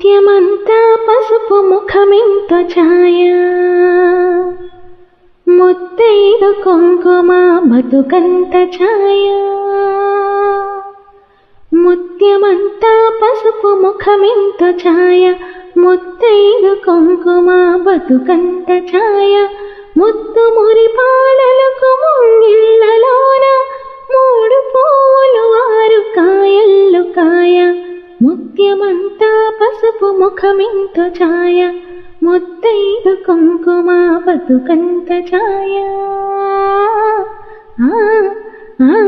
ముత్యమంతా పసుపు ముఖమెంత ఛాయ, ముత్తైదు కుంకుమ బతుకంత ఛాయ. ముత్యమంతా పసుపు ముఖమెంత ఛాయ, ముత్తైదు కుంకుమ బతుకంత ఛాయ. ముత్తు మురి పాలలకు ముంగిళ్ళలోన మూడు పువ్వులు ఆరు కాయల్లు కాయ. ముత్యమంతా పసుపు ముఖమెంత ఛాయ, ముత్తైదు కుంకుమ బతుకంత ఛాయ. ఆ ఆ